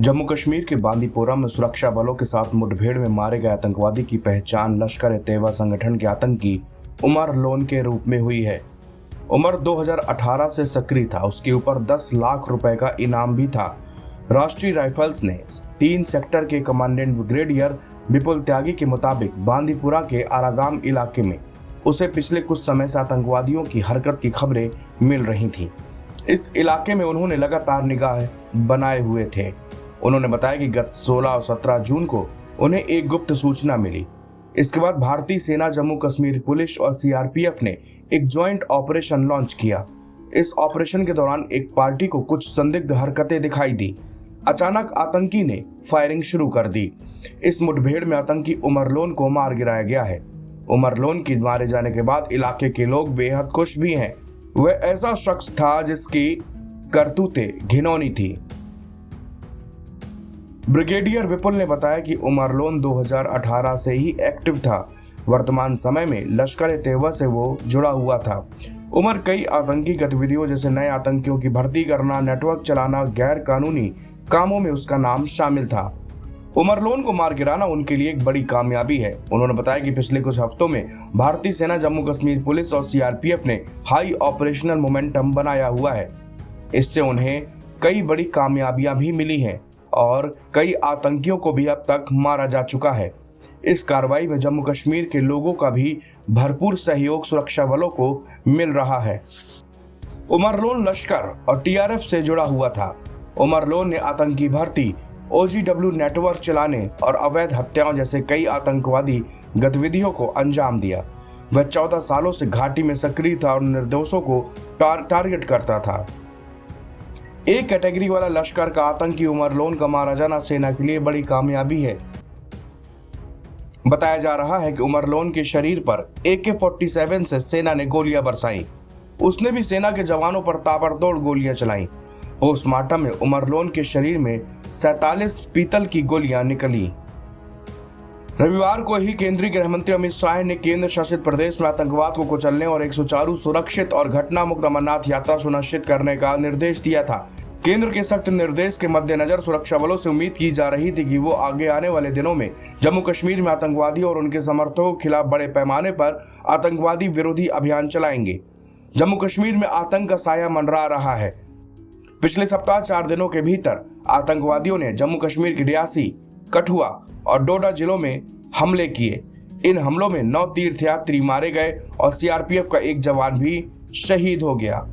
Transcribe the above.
जम्मू कश्मीर के बांदीपोरा में सुरक्षा बलों के साथ मुठभेड़ में मारे गए आतंकवादी की पहचान लश्कर-ए-तैयबा संगठन के आतंकी उमर लोन के रूप में हुई है। उमर 2018 से सक्रिय था। उसके ऊपर 10 लाख रुपए का इनाम भी था। राष्ट्रीय राइफल्स ने 3 सेक्टर के कमांडेंट ब्रिगेडियर विपुल त्यागी के मुताबिक बांदीपुरा के आरागाम इलाके में उसे पिछले कुछ समय से आतंकवादियों की हरकत की खबरें मिल रही थीं। इस इलाके में उन्होंने लगातार निगाह बनाए हुए थे। उन्होंने बताया कि गत 16 और 17 जून को उन्हें एक गुप्त सूचना मिली। इसके बाद भारतीय सेना, जम्मू कश्मीर पुलिस और सीआरपीएफ ने एक ज्वाइंट ऑपरेशन लॉन्च किया। इस ऑपरेशन के दौरान एक पार्टी को कुछ संदिग्ध हरकतें दिखाई दी। अचानक आतंकी ने फायरिंग शुरू कर दी। इस मुठभेड़ में आतंकी उमर लोन को मार गिराया गया है। उमर लोन के मारे जाने के बाद इलाके के लोग बेहद खुश भी हैं। वह ऐसा शख्स था जिसकी करतूतें घिनौनी थी। ब्रिगेडियर विपुल ने बताया कि उमर लोन 2018 से ही एक्टिव था। वर्तमान समय में लश्कर-ए-तैयबा से वो जुड़ा हुआ था। उमर कई आतंकी गतिविधियों जैसे नए आतंकियों की भर्ती करना, नेटवर्क चलाना, गैर कानूनी कामों में उसका नाम शामिल था। उमर लोन को मार गिराना उनके लिए एक बड़ी कामयाबी है। उन्होंने बताया कि पिछले कुछ हफ्तों में भारतीय सेना, जम्मू कश्मीर पुलिस और सीआरपीएफ ने हाई ऑपरेशनल मोमेंटम बनाया हुआ है। इससे उन्हें कई बड़ी कामयाबियां भी मिली हैं और कई आतंकियों को भी अब तक मारा जा चुका है। इस कार्रवाई में जम्मू कश्मीर के लोगों का भी भरपूर सहयोग सुरक्षा बलों को मिल रहा है। उमर लोन लश्कर और टीआरएफ से जुड़ा हुआ था। उमर लोन ने आतंकी भर्ती, ओजीडब्ल्यू नेटवर्क चलाने और अवैध हत्याओं जैसे कई आतंकवादी गतिविधियों को अंजाम दिया। वह 14 सालों से घाटी में सक्रिय था और निर्दोषों को टारगेट करता था। एक कैटेगरी वाला लश्कर का आतंकी उमर लोन का मारा जाना सेना के लिए बड़ी कामयाबी है। बताया जा रहा है कि उमर लोन के शरीर पर AK-47 से सेना ने गोलियां बरसाई। उसने भी सेना के जवानों पर ताबड़तोड़ गोलियां चलाई। पोस्टमार्टम में उमर लोन के शरीर में 47 पीतल की गोलियां निकली। रविवार को ही केंद्रीय गृह मंत्री अमित शाह ने केंद्र शासित प्रदेश में आतंकवाद को कुचलने और एक सुचारू, सुरक्षित और घटना मुक्त अमरनाथ यात्रा सुनिश्चित करने का निर्देश दिया था। केंद्र के सख्त निर्देश के मद्देनजर सुरक्षा बलों से उम्मीद की जा रही थी कि वो आगे आने वाले दिनों में जम्मू कश्मीर में आतंकवादियों और उनके समर्थकों के खिलाफ बड़े पैमाने पर आतंकवादी विरोधी अभियान चलाएंगे। जम्मू कश्मीर में आतंक का साया मंडरा रहा है। पिछले सप्ताह 4 दिनों के भीतर आतंकवादियों ने जम्मू कश्मीर के रियासी, कठुआ और डोडा जिलों में हमले किए। इन हमलों में 9 तीर्थयात्री मारे गए और सीआरपीएफ का एक जवान भी शहीद हो गया।